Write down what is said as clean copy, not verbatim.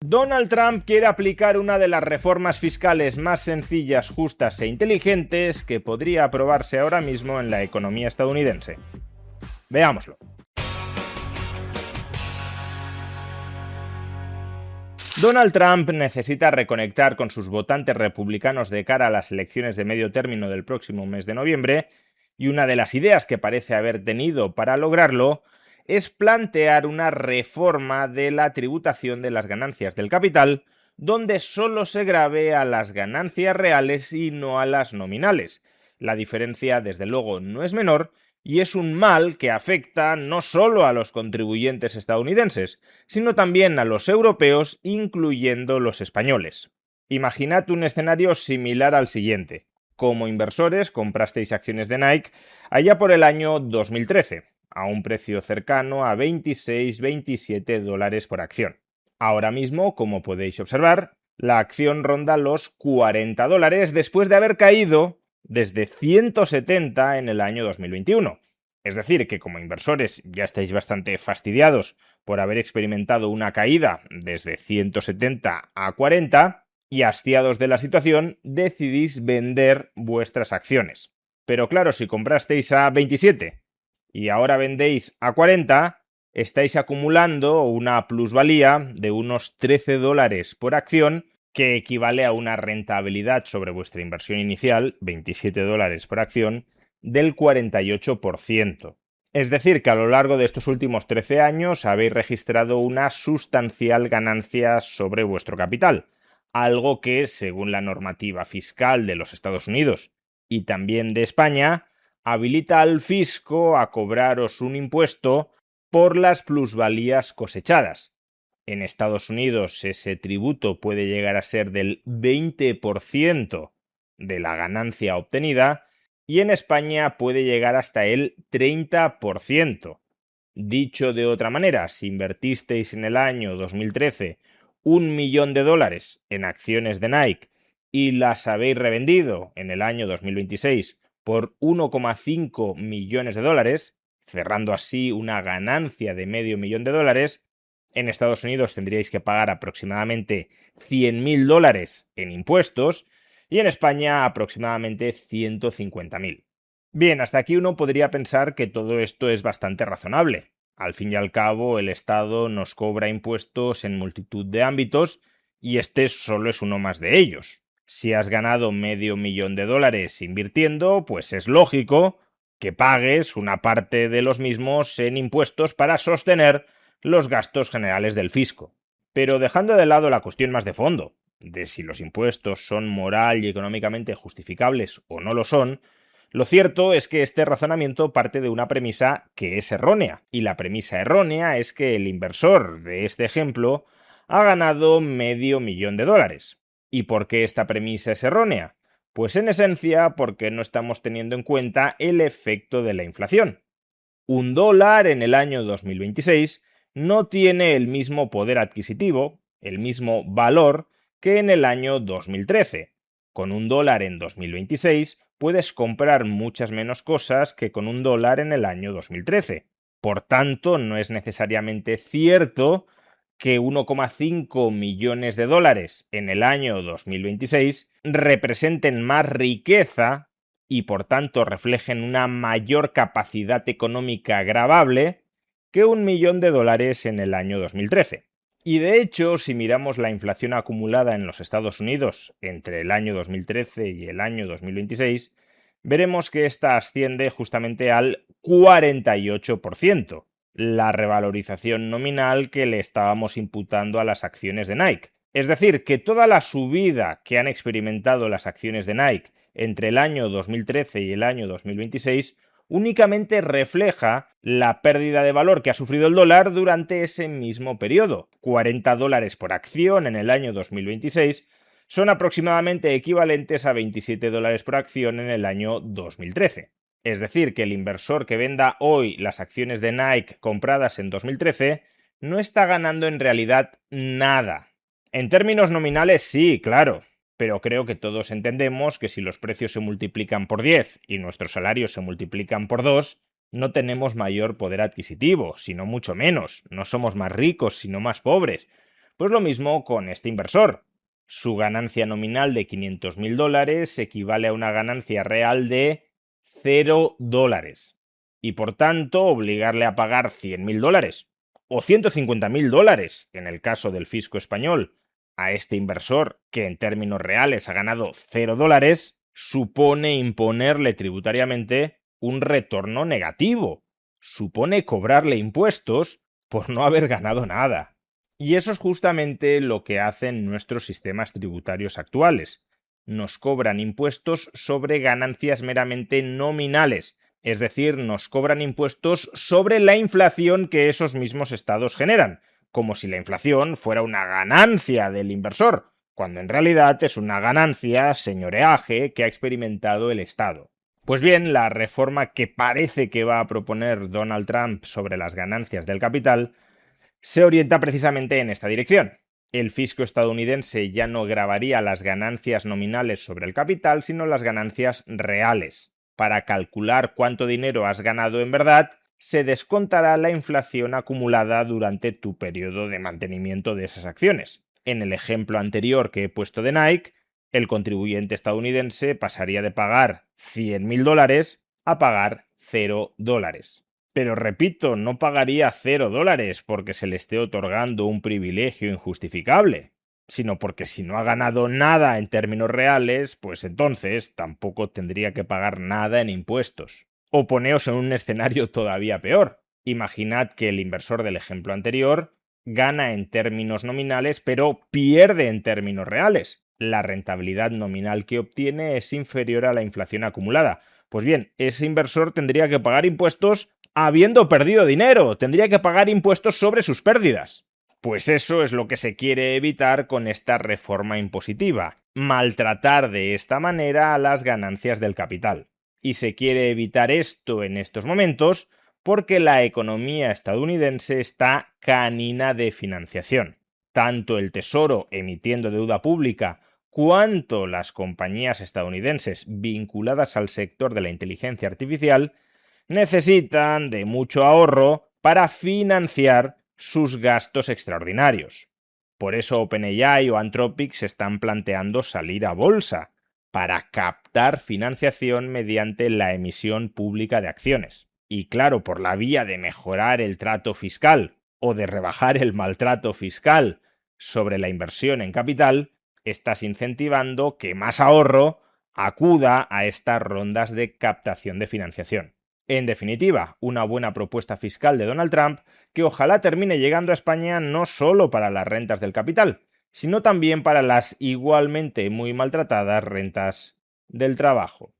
Donald Trump quiere aplicar una de las reformas fiscales más sencillas, justas e inteligentes que podría aprobarse ahora mismo en la economía estadounidense. Veámoslo. Donald Trump necesita reconectar con sus votantes republicanos de cara a las elecciones de medio término del próximo mes de noviembre, y una de las ideas que parece haber tenido para lograrlo es plantear una reforma de la tributación de las ganancias del capital, donde solo se grave a las ganancias reales y no a las nominales. La diferencia, desde luego, no es menor, y es un mal que afecta no solo a los contribuyentes estadounidenses, sino también a los europeos, incluyendo los españoles. Imaginad un escenario similar al siguiente. Como inversores comprasteis acciones de Nike allá por el año 2013, a un precio cercano a 26-27 dólares por acción. Ahora mismo, como podéis observar, la acción ronda los 40 dólares después de haber caído desde 170 en el año 2021. Es decir, que como inversores ya estáis bastante fastidiados por haber experimentado una caída desde 170 a 40 y hastiados de la situación decidís vender vuestras acciones. Pero claro, si comprasteis a 27 y ahora vendéis a 40, estáis acumulando una plusvalía de unos 13 dólares por acción, que equivale a una rentabilidad sobre vuestra inversión inicial, 27 dólares por acción, del 48%. Es decir, que a lo largo de estos últimos 13 años habéis registrado una sustancial ganancia sobre vuestro capital, algo que, según la normativa fiscal de los Estados Unidos y también de España, habilita al fisco a cobraros un impuesto por las plusvalías cosechadas. En Estados Unidos ese tributo puede llegar a ser del 20% de la ganancia obtenida y en España puede llegar hasta el 30%. Dicho de otra manera, si invertisteis en el año 2013 $1.000.000 en acciones de Nike y las habéis revendido en el año 2026 por $1,5 millones, cerrando así una ganancia de $500.000, en Estados Unidos tendríais que pagar aproximadamente $100.000 en impuestos y en España aproximadamente 150.000. Bien, hasta aquí uno podría pensar que todo esto es bastante razonable. Al fin y al cabo, el Estado nos cobra impuestos en multitud de ámbitos y este solo es uno más de ellos. Si has ganado $500.000 invirtiendo, pues es lógico que pagues una parte de los mismos en impuestos para sostener los gastos generales del fisco. Pero dejando de lado la cuestión más de fondo, de si los impuestos son moral y económicamente justificables o no lo son, lo cierto es que este razonamiento parte de una premisa que es errónea, y la premisa errónea es que el inversor de este ejemplo ha ganado $500.000. ¿Y por qué esta premisa es errónea? Pues en esencia porque no estamos teniendo en cuenta el efecto de la inflación. $1 en el año 2026 no tiene el mismo poder adquisitivo, el mismo valor, que en el año 2013. Con $1 en 2026 puedes comprar muchas menos cosas que con $1 en el año 2013. Por tanto, no es necesariamente cierto que $1,5 millones en el año 2026 representen más riqueza y por tanto reflejen una mayor capacidad económica gravable que $1 millón en el año 2013. Y de hecho, si miramos la inflación acumulada en los Estados Unidos entre el año 2013 y el año 2026, veremos que esta asciende justamente al 48%, la revalorización nominal que le estábamos imputando a las acciones de Nike. Es decir, que toda la subida que han experimentado las acciones de Nike entre el año 2013 y el año 2026 únicamente refleja la pérdida de valor que ha sufrido el dólar durante ese mismo periodo. $40 por acción en el año 2026 son aproximadamente equivalentes a $27 por acción en el año 2013. Es decir, que el inversor que venda hoy las acciones de Nike compradas en 2013 no está ganando en realidad nada. En términos nominales sí, claro, pero creo que todos entendemos que si los precios se multiplican por 10 y nuestros salarios se multiplican por 2, no tenemos mayor poder adquisitivo, sino mucho menos. No somos más ricos, sino más pobres. Pues lo mismo con este inversor. Su ganancia nominal de $500.000 equivale a una ganancia real de $0. Y por tanto, obligarle a pagar $100.000 o $150.000 en el caso del fisco español a este inversor que en términos reales ha ganado $0 supone imponerle tributariamente un retorno negativo. Supone cobrarle impuestos por no haber ganado nada. Y eso es justamente lo que hacen nuestros sistemas tributarios actuales. Nos cobran impuestos sobre ganancias meramente nominales, es decir, nos cobran impuestos sobre la inflación que esos mismos estados generan, como si la inflación fuera una ganancia del inversor, cuando en realidad es una ganancia, señoreaje, que ha experimentado el Estado. Pues bien, la reforma que parece que va a proponer Donald Trump sobre las ganancias del capital se orienta precisamente en esta dirección. El fisco estadounidense ya no gravaría las ganancias nominales sobre el capital, sino las ganancias reales. Para calcular cuánto dinero has ganado en verdad, se descontará la inflación acumulada durante tu periodo de mantenimiento de esas acciones. En el ejemplo anterior que he puesto de Nike, el contribuyente estadounidense pasaría de pagar $100.000 a pagar $0. Pero repito, no pagaría $0 porque se le esté otorgando un privilegio injustificable, sino porque si no ha ganado nada en términos reales, pues entonces tampoco tendría que pagar nada en impuestos. O poneos en un escenario todavía peor. Imaginad que el inversor del ejemplo anterior gana en términos nominales, pero pierde en términos reales. La rentabilidad nominal que obtiene es inferior a la inflación acumulada. Pues bien, ese inversor tendría que pagar impuestos habiendo perdido dinero, tendría que pagar impuestos sobre sus pérdidas. Pues eso es lo que se quiere evitar con esta reforma impositiva, maltratar de esta manera a las ganancias del capital. Y se quiere evitar esto en estos momentos porque la economía estadounidense está canina de financiación. Tanto el Tesoro emitiendo deuda pública cuanto las compañías estadounidenses vinculadas al sector de la inteligencia artificial necesitan de mucho ahorro para financiar sus gastos extraordinarios. Por eso OpenAI o Anthropic se están planteando salir a bolsa, para captar financiación mediante la emisión pública de acciones. Y claro, por la vía de mejorar el trato fiscal o de rebajar el maltrato fiscal sobre la inversión en capital, estás incentivando que más ahorro acuda a estas rondas de captación de financiación. En definitiva, una buena propuesta fiscal de Donald Trump que ojalá termine llegando a España no solo para las rentas del capital, sino también para las igualmente muy maltratadas rentas del trabajo.